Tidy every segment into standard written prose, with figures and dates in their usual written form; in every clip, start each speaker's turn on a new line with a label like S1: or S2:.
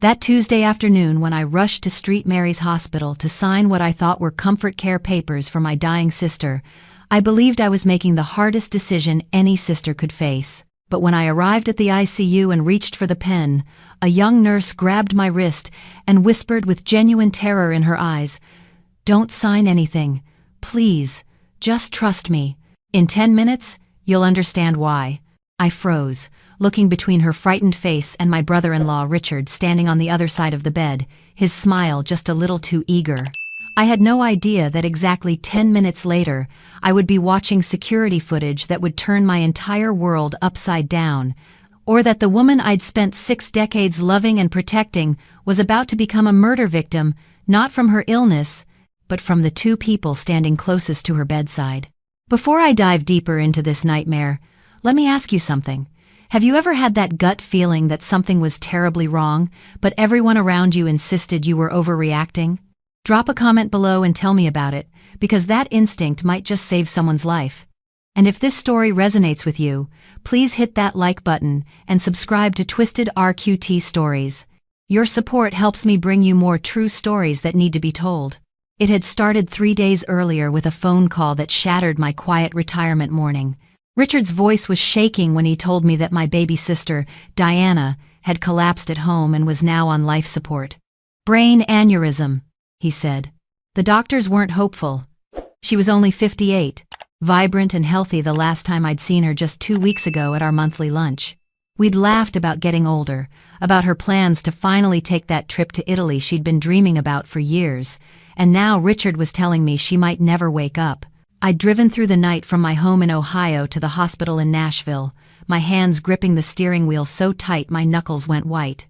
S1: That Tuesday afternoon when I rushed to St. Mary's Hospital to sign what I thought were comfort care papers for my dying sister, I believed I was making the hardest decision any sister could face. But when I arrived at the ICU and reached for the pen, a young nurse grabbed my wrist and whispered with genuine terror in her eyes, "Don't sign anything. Please, just trust me. In 10 minutes, you'll understand why." I froze, looking between her frightened face and my brother-in-law Richard standing on the other side of the bed, his smile just a little too eager. I had no idea that exactly 10 minutes later, I would be watching security footage that would turn my entire world upside down, or that the woman I'd spent 6 decades loving and protecting was about to become a murder victim, not from her illness, but from the 2 people standing closest to her bedside. Before I dive deeper into this nightmare, let me ask you something. Have you ever had that gut feeling that something was terribly wrong, but everyone around you insisted you were overreacting? Drop a comment below and tell me about it, because that instinct might just save someone's life. And if this story resonates with you, please hit that like button and subscribe to Twisted RQT Stories. Your support helps me bring you more true stories that need to be told. It had started 3 days earlier with a phone call that shattered my quiet retirement morning. Richard's voice was shaking when he told me that my baby sister, Diana, had collapsed at home and was now on life support. "Brain aneurysm," he said. The doctors weren't hopeful. She was only 58, vibrant and healthy the last time I'd seen her just 2 weeks ago at our monthly lunch. We'd laughed about getting older, about her plans to finally take that trip to Italy she'd been dreaming about for years, and now Richard was telling me she might never wake up. I'd driven through the night from my home in Ohio to the hospital in Nashville, my hands gripping the steering wheel so tight my knuckles went white.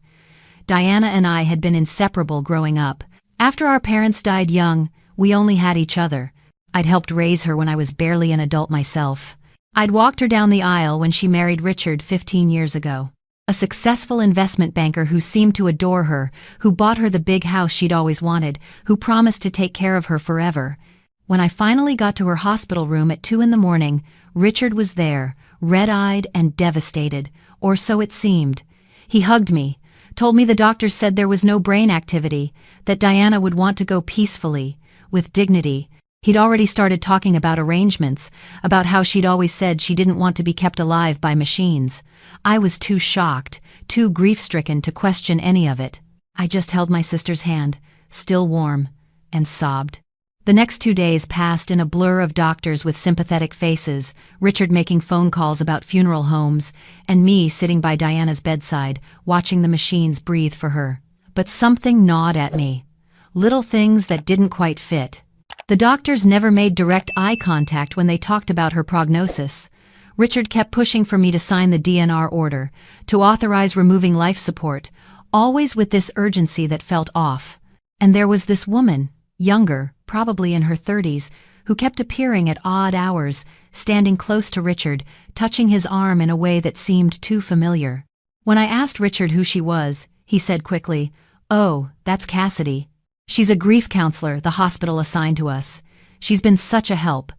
S1: Diana and I had been inseparable growing up. After our parents died young, we only had each other. I'd helped raise her when I was barely an adult myself. I'd walked her down the aisle when she married Richard 15 years ago. A successful investment banker who seemed to adore her, who bought her the big house she'd always wanted, who promised to take care of her forever. When I finally got to her hospital room at 2 in the morning, Richard was there, red-eyed and devastated, or so it seemed. He hugged me, told me the doctors said there was no brain activity, that Diana would want to go peacefully, with dignity. He'd already started talking about arrangements, about how she'd always said she didn't want to be kept alive by machines. I was too shocked, too grief-stricken to question any of it. I just held my sister's hand, still warm, and sobbed. The next 2 days passed in a blur of doctors with sympathetic faces, Richard making phone calls about funeral homes, and me sitting by Diana's bedside, watching the machines breathe for her. But something gnawed at me. Little things that didn't quite fit. The doctors never made direct eye contact when they talked about her prognosis. Richard kept pushing for me to sign the DNR order, to authorize removing life support, always with this urgency that felt off. And there was this woman, younger, probably in her 30s, who kept appearing at odd hours, standing close to Richard, touching his arm in a way that seemed too familiar. When I asked Richard who she was, he said quickly, "Oh, that's Cassidy. She's a grief counselor the hospital assigned to us. She's been such a help.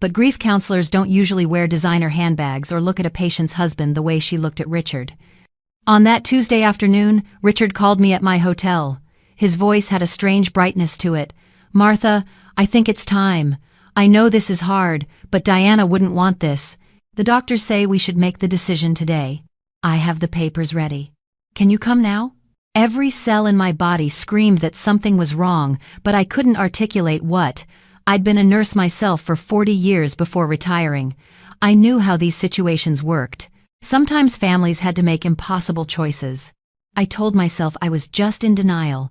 S1: But grief counselors don't usually wear designer handbags or look at a patient's husband the way she looked at Richard." On that Tuesday afternoon, Richard called me at my hotel. His voice had a strange brightness to it. "Martha, I think it's time. I know this is hard, but Diana wouldn't want this. The doctors say we should make the decision today. I have the papers ready. Can you come now?" Every cell in my body screamed that something was wrong, but I couldn't articulate what. I'd been a nurse myself for 40 years before retiring. I knew how these situations worked. Sometimes families had to make impossible choices. I told myself I was just in denial,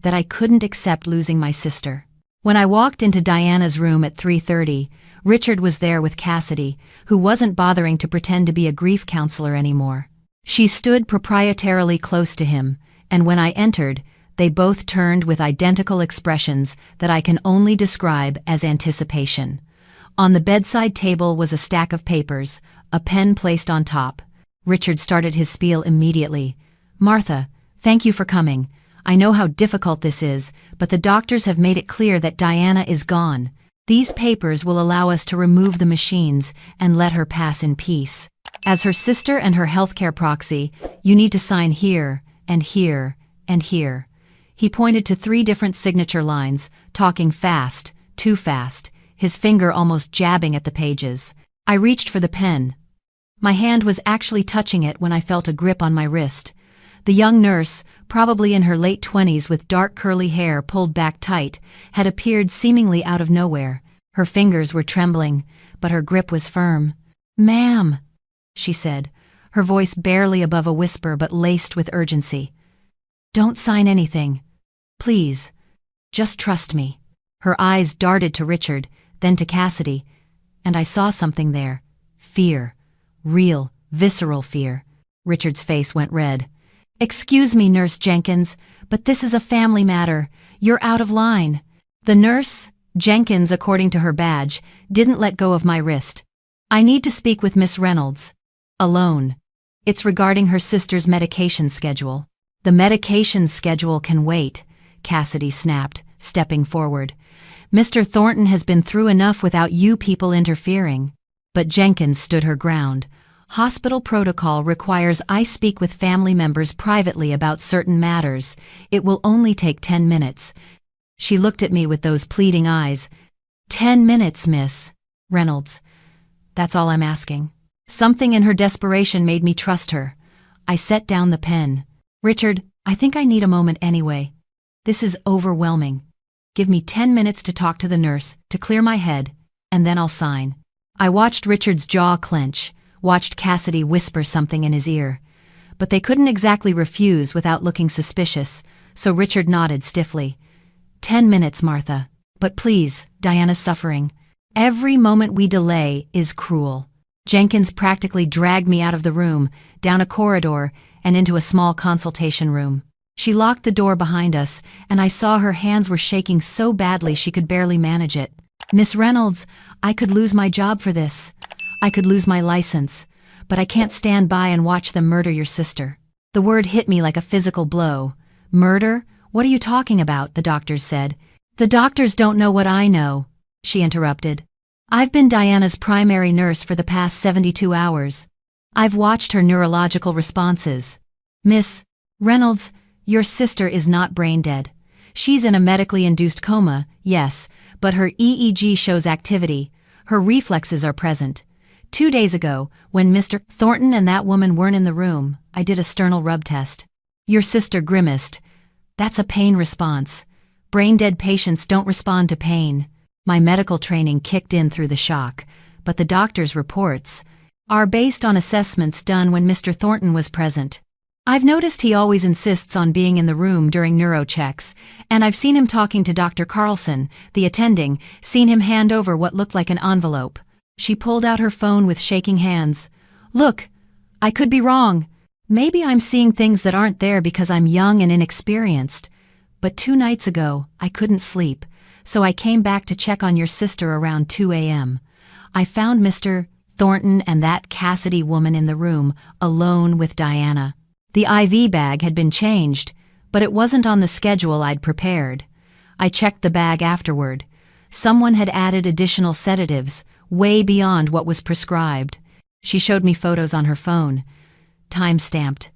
S1: that I couldn't accept losing my sister. When I walked into Diana's room at 3:30, Richard was there with Cassidy, who wasn't bothering to pretend to be a grief counselor anymore. She stood proprietarily close to him, and when I entered, they both turned with identical expressions that I can only describe as anticipation. On the bedside table was a stack of papers, a pen placed on top. Richard started his spiel immediately. "Martha, thank you for coming. I know how difficult this is, but the doctors have made it clear that Diana is gone. These papers will allow us to remove the machines and let her pass in peace. As her sister and her healthcare proxy, you need to sign here, and here, and here." He pointed to 3 different signature lines, talking fast, too fast, his finger almost jabbing at the pages. I reached for the pen. My hand was actually touching it when I felt a grip on my wrist. The young nurse, probably in her late 20s with dark curly hair pulled back tight, had appeared seemingly out of nowhere. Her fingers were trembling, but her grip was firm. "Ma'am," she said, her voice barely above a whisper but laced with urgency. "Don't sign anything. Please. Just trust me." Her eyes darted to Richard, then to Cassidy, and I saw something there. Fear. Real, visceral fear. Richard's face went red. "Excuse me, Nurse Jenkins, but this is a family matter. You're out of line." The nurse, Jenkins according to her badge, didn't let go of my wrist. "I need to speak with Miss Reynolds. Alone. It's regarding her sister's medication schedule." "The medication schedule can wait," Cassidy snapped, stepping forward. "Mr. Thornton has been through enough without you people interfering." But Jenkins stood her ground. "Hospital protocol requires I speak with family members privately about certain matters. It will only take 10 minutes. She looked at me with those pleading eyes. 10 minutes, Miss Reynolds. That's all I'm asking." Something in her desperation made me trust her. I set down the pen. "Richard, I think I need a moment anyway. This is overwhelming. Give me 10 minutes to talk to the nurse, to clear my head, and then I'll sign." I watched Richard's jaw clench, watched Cassidy whisper something in his ear. But they couldn't exactly refuse without looking suspicious, so Richard nodded stiffly. 10 minutes, Martha. But please, Diana's suffering. Every moment we delay is cruel." Jenkins practically dragged me out of the room, down a corridor, and into a small consultation room. She locked the door behind us, and I saw her hands were shaking so badly she could barely manage it. "Miss Reynolds, I could lose my job for this. I could lose my license, but I can't stand by and watch them murder your sister." The word hit me like a physical blow. "Murder? What are you talking about?" the doctors said. "The doctors don't know what I know," she interrupted. "I've been Diana's primary nurse for the past 72 hours. I've watched her neurological responses. Miss Reynolds, your sister is not brain dead. She's in a medically induced coma, yes, but her EEG shows activity. Her reflexes are present. 2 days ago, when Mr. Thornton and that woman weren't in the room, I did a sternal rub test. Your sister grimaced. That's a pain response. Brain-dead patients don't respond to pain." My medical training kicked in through the shock, but the doctor's reports are based on assessments done when Mr. Thornton was present. I've noticed he always insists on being in the room during neurochecks, and I've seen him talking to Dr. Carlson, the attending, seen him hand over what looked like an envelope. She pulled out her phone with shaking hands. "Look, I could be wrong. Maybe I'm seeing things that aren't there because I'm young and inexperienced. But 2 nights ago, I couldn't sleep, so I came back to check on your sister around 2 a.m. I found Mr. Thornton and that Cassidy woman in the room, alone with Diana. The IV bag had been changed, but it wasn't on the schedule I'd prepared. I checked the bag afterward. Someone had added additional sedatives, way beyond what was prescribed. She showed me photos on her phone. Time-stamped.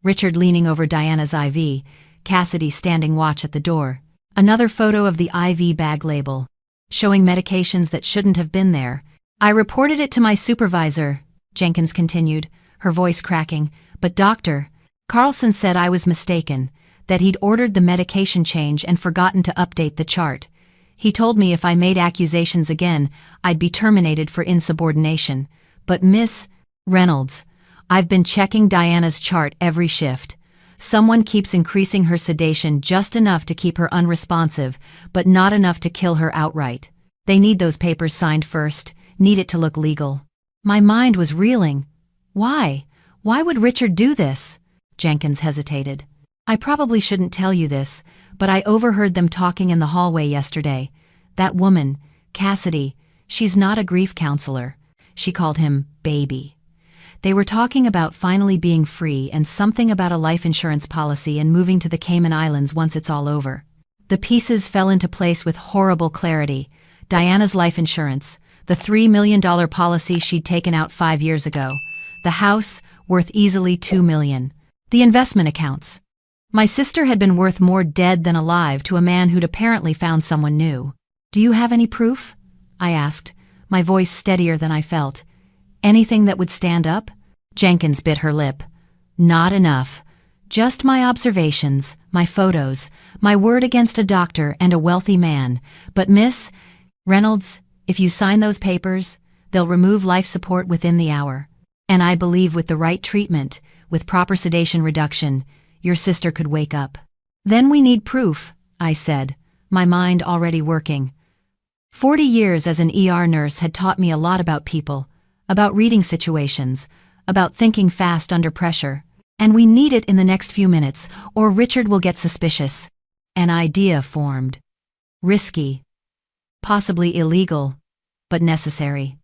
S1: Richard leaning over Diana's IV, Cassidy standing watch at the door. Another photo of the IV bag label, showing medications that shouldn't have been there. "I reported it to my supervisor," Jenkins continued, her voice cracking, "but Dr. Carlson said I was mistaken, that he'd ordered the medication change and forgotten to update the chart. He told me if I made accusations again, I'd be terminated for insubordination. But Miss Reynolds, I've been checking Diana's chart every shift. Someone keeps increasing her sedation just enough to keep her unresponsive, but not enough to kill her outright. They need those papers signed first, need it to look legal." My mind was reeling. Why? Why would Richard do this? Jenkins hesitated. "I probably shouldn't tell you this, but I overheard them talking in the hallway yesterday. That woman, Cassidy, she's not a grief counselor. She called him baby. They were talking about finally being free and something about a life insurance policy and moving to the Cayman Islands once it's all over." The pieces fell into place with horrible clarity. Diana's life insurance, the $3 million policy she'd taken out 5 years ago, the house, worth easily $2 million, the investment accounts. My sister had been worth more dead than alive to a man who'd apparently found someone new. "Do you have any proof?" I asked, my voice steadier than I felt. "Anything that would stand up?" Jenkins bit her lip. "Not enough. Just my observations, my photos, my word against a doctor and a wealthy man. But Miss Reynolds, if you sign those papers, they'll remove life support within the hour. And I believe with the right treatment, with proper sedation reduction, your sister could wake up." "Then we need proof," I said, my mind already working. 40 years as an ER nurse had taught me a lot about people, about reading situations, about thinking fast under pressure. And we need it in the next few minutes, or Richard will get suspicious. An idea formed. Risky. Possibly illegal, but necessary.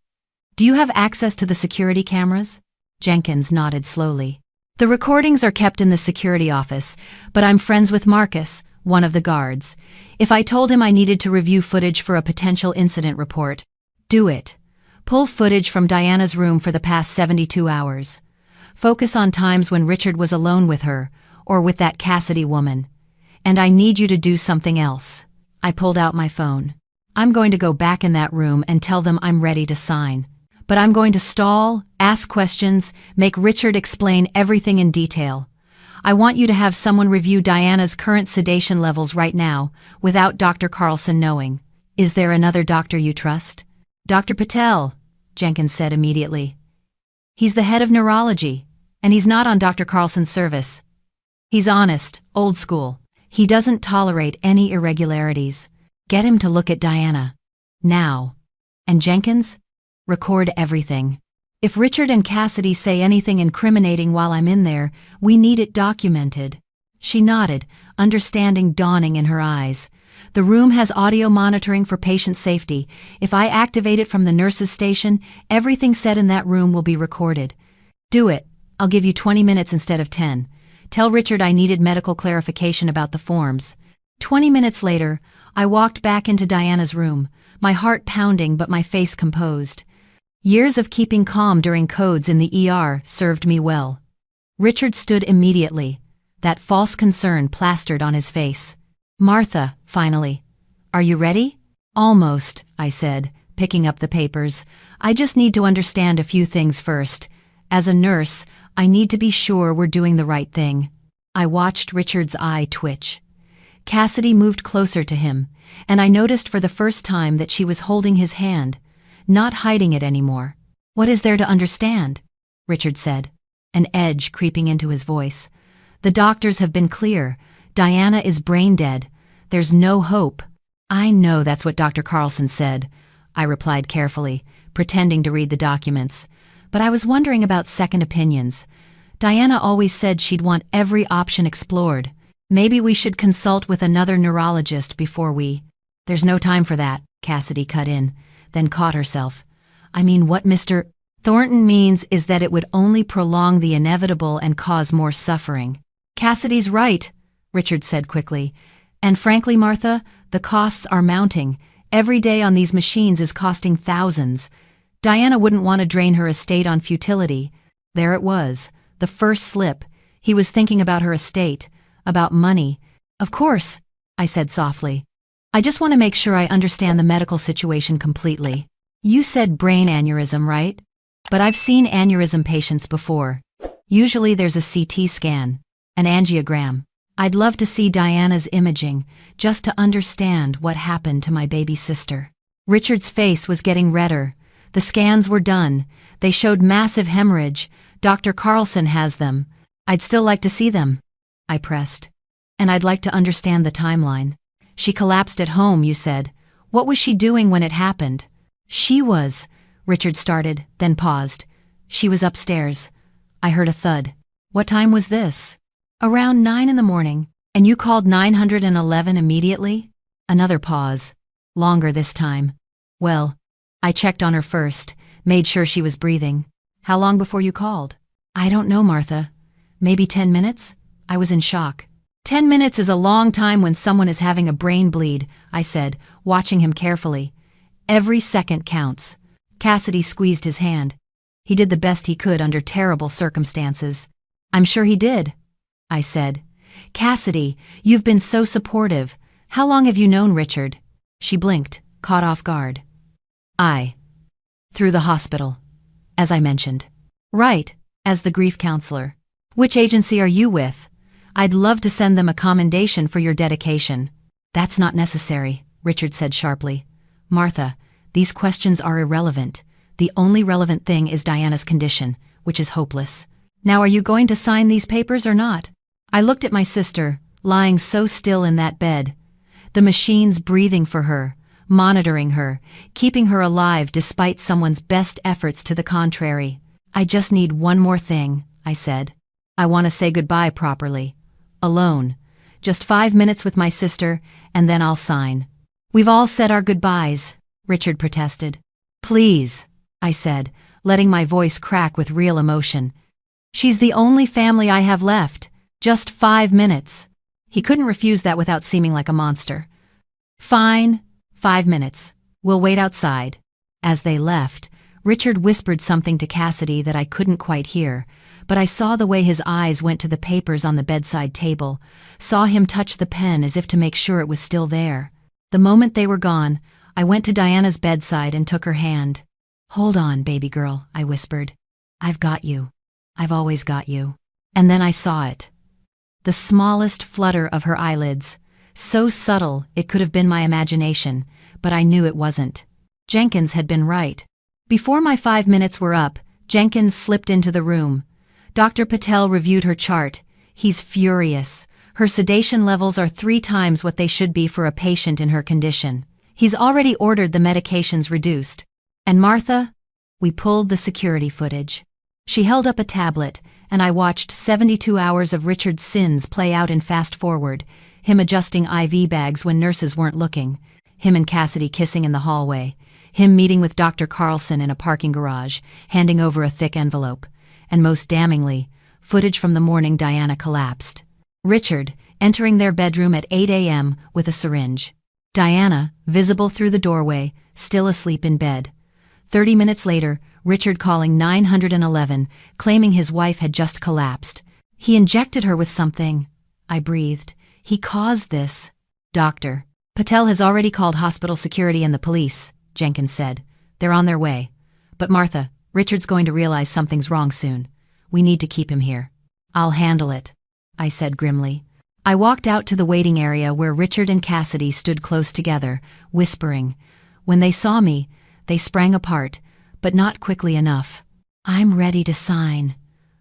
S1: "Do you have access to the security cameras?" Jenkins nodded slowly. "The recordings are kept in the security office, but I'm friends with Marcus, one of the guards. If I told him I needed to review footage for a potential incident report, do it. Pull footage from Diana's room for the past 72 hours. Focus on times when Richard was alone with her, or with that Cassidy woman. And I need you to do something else." I pulled out my phone. "I'm going to go back in that room and tell them I'm ready to sign. But I'm going to stall, ask questions, make Richard explain everything in detail. I want you to have someone review Diana's current sedation levels right now, without Dr. Carlson knowing. Is there another doctor you trust?" "Dr. Patel," Jenkins said immediately. "He's the head of neurology, and he's not on Dr. Carlson's service. He's honest, old school. He doesn't tolerate any irregularities. Get him to look at Diana. Now. And Jenkins? Record everything. If Richard and Cassidy say anything incriminating while I'm in there, we need it documented." She nodded, understanding dawning in her eyes. "The room has audio monitoring for patient safety. If I activate it from the nurse's station, everything said in that room will be recorded. Do it. I'll give you 20 minutes instead of 10. Tell Richard I needed medical clarification about the forms." 20 minutes later, I walked back into Diana's room, my heart pounding but my face composed. Years of keeping calm during codes in the ER served me well. Richard stood immediately, that false concern plastered on his face. "Martha, finally. Are you ready?" "Almost," I said, picking up the papers. "I just need to understand a few things first. As a nurse, I need to be sure we're doing the right thing." I watched Richard's eye twitch. Cassidy moved closer to him, and I noticed for the first time that she was holding his hand, not hiding it anymore. "What is there to understand?" Richard said, an edge creeping into his voice. "The doctors have been clear. Diana is brain dead. There's no hope." "I know that's what Dr. Carlson said," I replied carefully, pretending to read the documents. "But I was wondering about second opinions. Diana always said she'd want every option explored. Maybe we should consult with another neurologist before we—" "There's no time for that," Cassidy cut in, then caught herself. "I mean, what Mr. Thornton means is that it would only prolong the inevitable and cause more suffering." "Cassidy's right," Richard said quickly. "And frankly, Martha, the costs are mounting. Every day on these machines is costing thousands. Diana wouldn't want to drain her estate on futility." There it was, the first slip. He was thinking about her estate, about money. "Of course," I said softly. "I just want to make sure I understand the medical situation completely. You said brain aneurysm, right? But I've seen aneurysm patients before. Usually there's a CT scan, an angiogram. I'd love to see Diana's imaging, just to understand what happened to my baby sister." Richard's face was getting redder. "The scans were done. They showed massive hemorrhage. Dr. Carlson has them. I'd still like to see them," I pressed. "And I'd like to understand the timeline. She collapsed at home, you said. What was she doing when it happened?" "She was," Richard started, then paused. "She was upstairs. I heard a thud." "What time was this?" "Around 9 in the morning. And you called 911 immediately?" Another pause. Longer this time. "Well, I checked on her first, made sure she was breathing." "How long before you called?" "I don't know, Martha. Maybe 10 minutes?" I was in shock. 10 minutes is a long time when someone is having a brain bleed, I said, watching him carefully. "Every second counts." Cassidy squeezed his hand. "He did the best he could under terrible circumstances." "I'm sure he did," I said. "Cassidy, you've been so supportive. How long have you known Richard?" She blinked, caught off guard. Through the hospital, as I mentioned. "Right, as the grief counselor. Which agency are you with? I'd love to send them a commendation for your dedication." "That's not necessary," Richard said sharply. "Martha, these questions are irrelevant. The only relevant thing is Diana's condition, which is hopeless. Now, are you going to sign these papers or not?" I looked at my sister, lying so still in that bed. The machines breathing for her, monitoring her, keeping her alive despite someone's best efforts to the contrary. "I just need one more thing," I said. "I want to say goodbye properly. Alone. Just 5 minutes with my sister, and then I'll sign." "We've all said our goodbyes," Richard protested. "Please," I said, letting my voice crack with real emotion. "She's the only family I have left. Just 5 minutes." He couldn't refuse that without seeming like a monster. "Fine, 5 minutes. We'll wait outside." As they left, Richard whispered something to Cassidy that I couldn't quite hear, but I saw the way his eyes went to the papers on the bedside table, saw him touch the pen as if to make sure it was still there. The moment they were gone, I went to Diana's bedside and took her hand. "Hold on, baby girl," I whispered. "I've got you. I've always got you." And then I saw it. The smallest flutter of her eyelids, so subtle it could have been my imagination, but I knew it wasn't. Jenkins had been right. Before my 5 minutes were up, Jenkins slipped into the room. Dr. Patel reviewed her chart. He's furious. Her sedation levels are 3 times what they should be for a patient in her condition. He's already ordered the medications reduced. And Martha? We pulled the security footage. She held up a tablet, and I watched 72 hours of Richard's sins play out in fast forward, him adjusting IV bags when nurses weren't looking, him and Cassidy kissing in the hallway, him meeting with Dr. Carlson in a parking garage, handing over a thick envelope, and most damningly, footage from the morning Diana collapsed. Richard, entering their bedroom at 8 a.m. with a syringe. Diana, visible through the doorway, still asleep in bed. 30 minutes later, Richard calling 911, claiming his wife had just collapsed. "He injected her with something," I breathed. "He caused this." "Doctor Patel has already called hospital security and the police," Jenkins said. "They're on their way. But Martha, Richard's going to realize something's wrong soon. We need to keep him here." "I'll handle it," I said grimly. I walked out to the waiting area where Richard and Cassidy stood close together, whispering. When they saw me, they sprang apart, but not quickly enough. "I'm ready to sign,"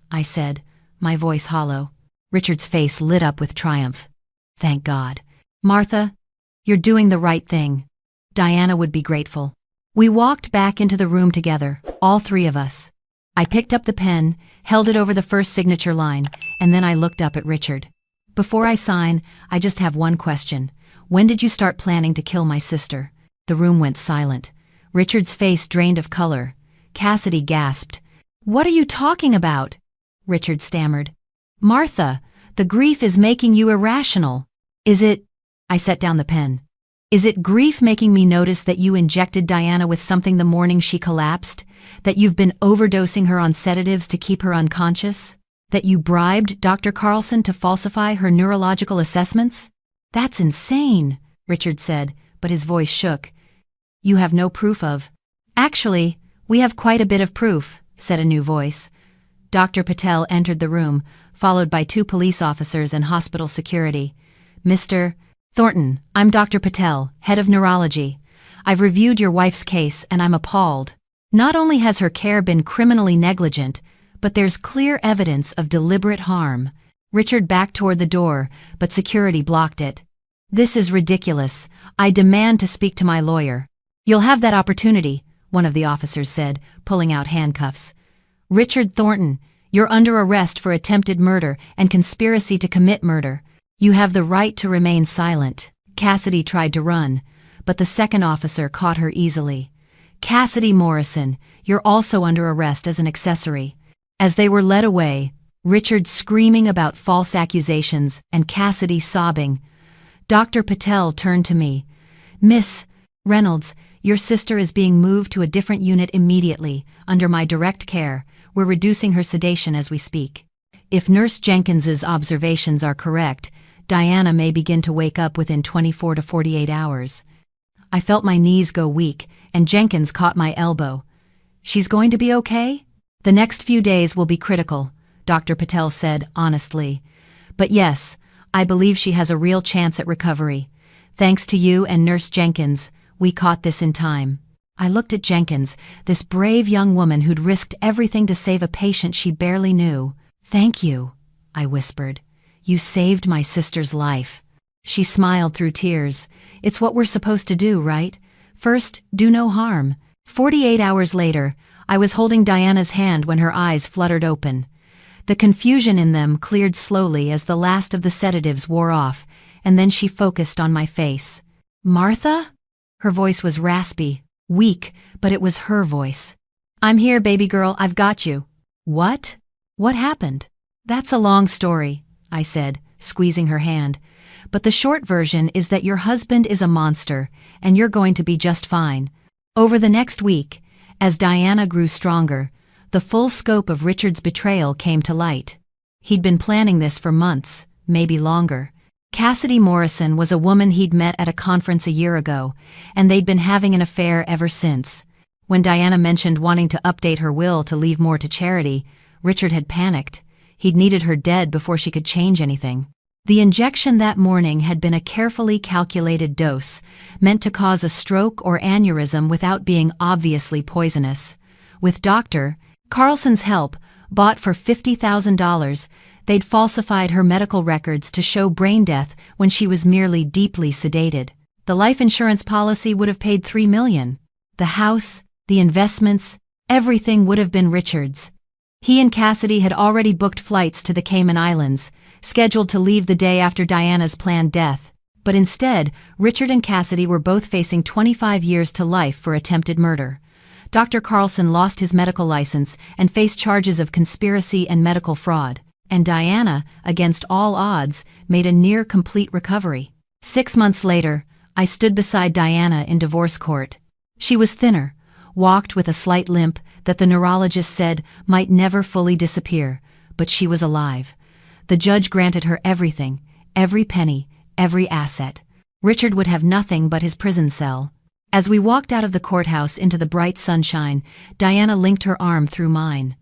S1: I said, my voice hollow. Richard's face lit up with triumph. "Thank God. Martha, you're doing the right thing." Diana would be grateful. We walked back into the room together, all 3 of us. I picked up the pen, held it over the first signature line, and then I looked up at Richard. "Before I sign, I just have one question. When did you start planning to kill my sister?" The room went silent. Richard's face drained of color. Cassidy gasped. "What are you talking about?" Richard stammered. "Martha, the grief is making you irrational." "Is it?" I set down the pen. "Is it grief making me notice that you injected Diana with something the morning she collapsed? That you've been overdosing her on sedatives to keep her unconscious? That you bribed Dr. Carlson to falsify her neurological assessments?" "That's insane," Richard said, but his voice shook. "You have no proof of—" "Actually, we have quite a bit of proof," said a new voice. Dr. Patel entered the room, followed by 2 police officers and hospital security. "Mr. Thornton, I'm Dr. Patel, head of neurology. I've reviewed your wife's case and I'm appalled. Not only has her care been criminally negligent, but there's clear evidence of deliberate harm." Richard backed toward the door, but security blocked it. "This is ridiculous. I demand to speak to my lawyer." "You'll have that opportunity," one of the officers said, pulling out handcuffs. "Richard Thornton, you're under arrest for attempted murder and conspiracy to commit murder. You have the right to remain silent." Cassidy tried to run, but the second officer caught her easily. "Cassidy Morrison, you're also under arrest as an accessory." As they were led away, Richard screaming about false accusations and Cassidy sobbing, Dr. Patel turned to me. "Miss Reynolds, your sister is being moved to a different unit immediately, under my direct care. We're reducing her sedation as we speak." If Nurse Jenkins's observations are correct, Diana may begin to wake up within 24 to 48 hours. I felt my knees go weak, and Jenkins caught my elbow. She's going to be okay? The next few days will be critical, Dr. Patel said honestly. But yes, I believe she has a real chance at recovery. Thanks to you and Nurse Jenkins, we caught this in time. I looked at Jenkins, this brave young woman who'd risked everything to save a patient she barely knew. Thank you, I whispered. You saved my sister's life. She smiled through tears. It's what we're supposed to do, right? First, do no harm. 48 hours later, I was holding Diana's hand when her eyes fluttered open. The confusion in them cleared slowly as the last of the sedatives wore off, and then she focused on my face. Martha? Her voice was raspy, weak, but it was her voice. I'm here, baby girl, I've got you. What? What happened? That's a long story, I said, squeezing her hand. But the short version is that your husband is a monster, and you're going to be just fine. Over the next week, as Diana grew stronger, the full scope of Richard's betrayal came to light. He'd been planning this for months, maybe longer. Cassidy Morrison was a woman he'd met at a conference a year ago, and they'd been having an affair ever since. When Diana mentioned wanting to update her will to leave more to charity, Richard had panicked. He'd needed her dead before she could change anything. The injection that morning had been a carefully calculated dose, meant to cause a stroke or aneurysm without being obviously poisonous. With Dr. Carlson's help, bought for $50,000, they'd falsified her medical records to show brain death when she was merely deeply sedated. The life insurance policy would have paid $3 million. The house, the investments, everything would have been Richard's. He and Cassidy had already booked flights to the Cayman Islands, scheduled to leave the day after Diana's planned death. But instead, Richard and Cassidy were both facing 25 years to life for attempted murder. Dr. Carlson lost his medical license and faced charges of conspiracy and medical fraud. And Diana, against all odds, made a near-complete recovery. 6 months later, I stood beside Diana in divorce court. She was thinner, walked with a slight limp that the neurologist said might never fully disappear, but she was alive. The judge granted her everything, every penny, every asset. Richard would have nothing but his prison cell. As we walked out of the courthouse into the bright sunshine, Diana linked her arm through mine.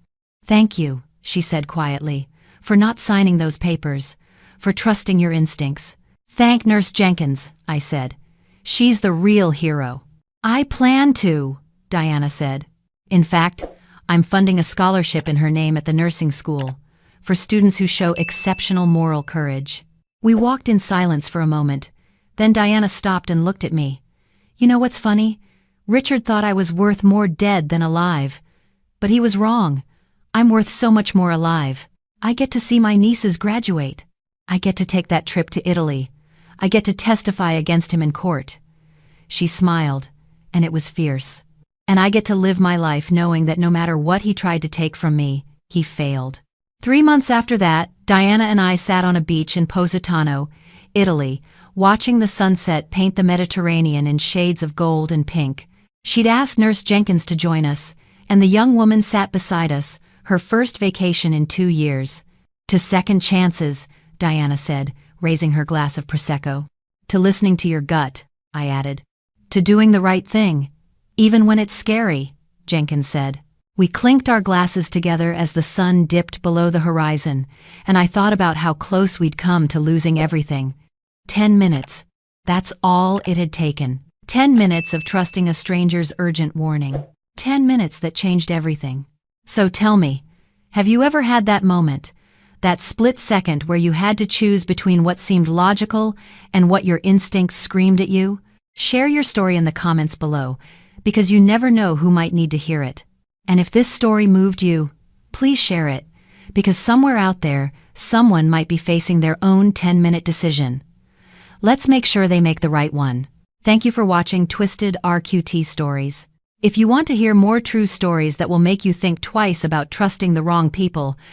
S1: Thank you, she said quietly, for not signing those papers, for trusting your instincts. Thank Nurse Jenkins, I said. She's the real hero. I plan to, Diana said. In fact, I'm funding a scholarship in her name at the nursing school, for students who show exceptional moral courage. We walked in silence for a moment. Then Diana stopped and looked at me. You know what's funny? Richard thought I was worth more dead than alive. But he was wrong. I'm worth so much more alive. I get to see my nieces graduate. I get to take that trip to Italy. I get to testify against him in court. She smiled, and it was fierce. And I get to live my life knowing that no matter what he tried to take from me, he failed. 3 months after that, Diana and I sat on a beach in Positano, Italy, watching the sunset paint the Mediterranean in shades of gold and pink. She'd asked Nurse Jenkins to join us, and the young woman sat beside us, her first vacation in 2 years. To second chances, Diana said, raising her glass of Prosecco. To listening to your gut, I added. To doing the right thing, even when it's scary, Jenkins said. We clinked our glasses together as the sun dipped below the horizon, and I thought about how close we'd come to losing everything. 10 minutes. That's all it had taken. 10 minutes of trusting a stranger's urgent warning. 10 minutes that changed everything. So tell me, have you ever had that moment, that split second where you had to choose between what seemed logical and what your instincts screamed at you? Share your story in the comments below, because you never know who might need to hear it. And if this story moved you, please share it, because somewhere out there, someone might be facing their own 10-minute decision. Let's make sure they make the right one. Thank you for watching Twisted RQT Stories. If you want to hear more true stories that will make you think twice about trusting the wrong people,